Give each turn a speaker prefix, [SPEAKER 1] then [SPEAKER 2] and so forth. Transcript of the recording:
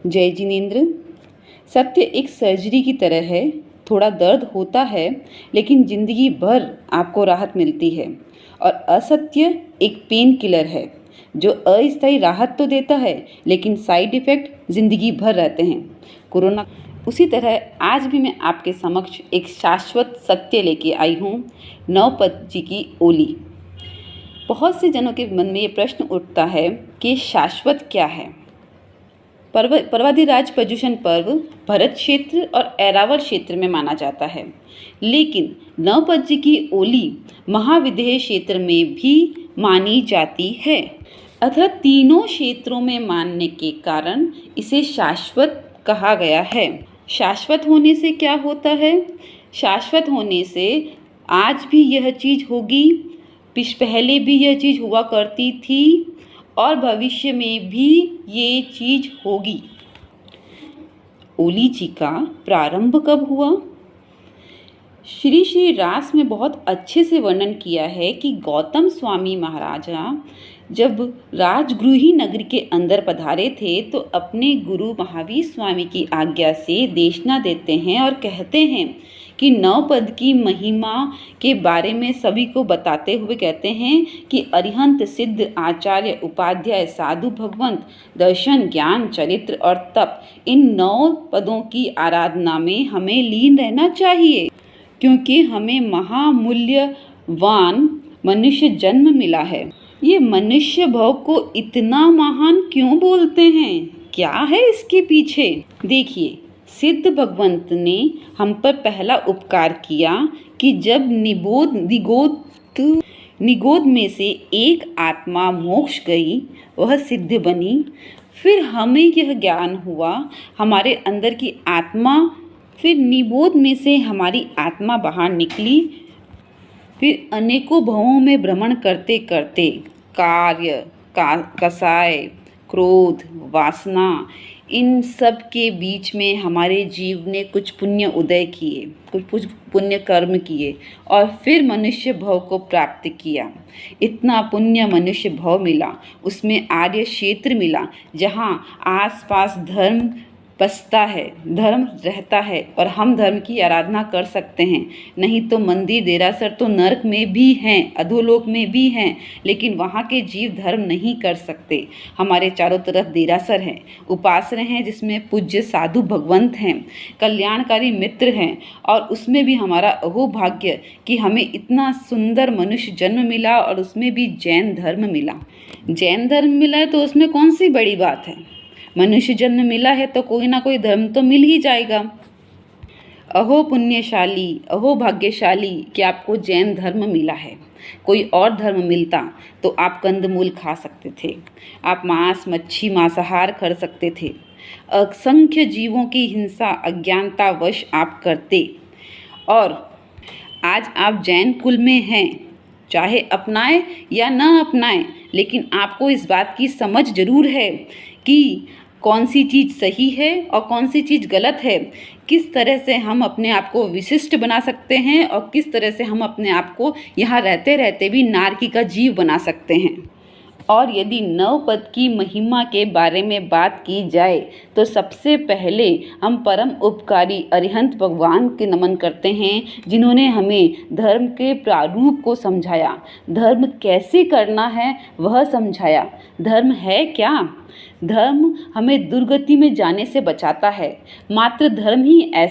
[SPEAKER 1] जय जिनेंद्र। सत्य एक सर्जरी की तरह है, थोड़ा दर्द होता है लेकिन जिंदगी भर आपको राहत मिलती है। और असत्य एक पेन किलर है जो अस्थायी राहत तो देता है लेकिन साइड इफ़ेक्ट ज़िंदगी भर रहते हैं। कोरोना उसी तरह आज भी मैं आपके समक्ष एक शाश्वत सत्य लेके आई हूँ, नवपद जी की ओली। बहुत से जनों के मन में ये प्रश्न उठता है कि शाश्वत क्या है। पर्वाधिराज पर्युषण पर्व भरत क्षेत्र और ऐरावत क्षेत्र में माना जाता है, लेकिन नवपद जी की ओली महाविदेह क्षेत्र में भी मानी जाती है। अतः तीनों क्षेत्रों में मानने के कारण इसे शाश्वत कहा गया है। शाश्वत होने से क्या होता है? शाश्वत होने से आज भी यह चीज़ होगी, पहले भी यह चीज़ हुआ करती थी और भविष्य में भी ये चीज़ होगी। ओली जी का प्रारंभ कब हुआ? श्री श्री रास में बहुत अच्छे से वर्णन किया है कि गौतम स्वामी महाराजा जब राजगृही नगर के अंदर पधारे थे तो अपने गुरु महावीर स्वामी की आज्ञा से देशना देते हैं और कहते हैं कि नवपद की महिमा के बारे में सभी को बताते हुए कहते हैं कि अरिहंत सिद्ध आचार्य उपाध्याय साधु भगवंत दर्शन ज्ञान चरित्र और तप, इन 9 पदों की आराधना में हमें लीन रहना चाहिए, क्योंकि हमें महामूल्यवान मनुष्य जन्म मिला है। ये मनुष्य भव को इतना महान क्यों बोलते हैं? क्या है इसके पीछे? देखिए, सिद्ध भगवंत ने हम पर पहला उपकार किया कि जब निगोद में से एक आत्मा मोक्ष गई, वह सिद्ध बनी। फिर हमें यह ज्ञान हुआ हमारे अंदर की आत्मा, फिर निबोध में से हमारी आत्मा बाहर निकली। फिर अनेकों भवों में भ्रमण करते करते कार्य, कसाय, क्रोध, वासना, इन सब के बीच में हमारे जीव ने कुछ पुण्य उदय किए, कुछ पुण्य कर्म किए और फिर मनुष्य भव को प्राप्त किया। इतना पुण्य मनुष्य भव मिला, उसमें आर्य क्षेत्र मिला जहाँ आसपास धर्म बसता है, धर्म रहता है और हम धर्म की आराधना कर सकते हैं। नहीं तो मंदिर देरासर तो नरक में भी हैं, अधोलोक में भी हैं, लेकिन वहाँ के जीव धर्म नहीं कर सकते। हमारे चारों तरफ देरासर हैं, उपासना हैं जिसमें पूज्य साधु भगवंत हैं, कल्याणकारी मित्र हैं, और उसमें भी हमारा अहोभाग्य कि हमें इतना सुंदर मनुष्य जन्म मिला और उसमें भी जैन धर्म मिला। जैन धर्म मिला है तो उसमें कौन सी बड़ी बात है? मनुष्य जन्म मिला है तो कोई ना कोई धर्म तो मिल ही जाएगा। अहो पुण्यशाली, अहो भाग्यशाली कि आपको जैन धर्म मिला है। कोई और धर्म मिलता तो आप कंदमूल खा सकते थे, आप मांस मच्छी मांसाहार कर सकते थे, असंख्य जीवों की हिंसा अज्ञानतावश आप करते। और आज आप जैन कुल में हैं, चाहे अपनाएं या न अपनाएं, लेकिन आपको इस बात की समझ जरूर है कि कौन सी चीज़ सही है और कौन सी चीज़ गलत है, किस तरह से हम अपने आप को विशिष्ट बना सकते हैं और किस तरह से हम अपने आप को यहाँ रहते रहते भी नारकी का जीव बना सकते हैं। और यदि नवपद की महिमा के बारे में बात की जाए तो सबसे पहले हम परम उपकारी अरिहंत भगवान के नमन करते हैं, जिन्होंने हमें धर्म के प्रारूप को समझाया, धर्म कैसे करना है वह समझाया। धर्म है क्या? धर्म हमें दुर्गति में जाने से बचाता है। मात्र धर्म ही ऐसा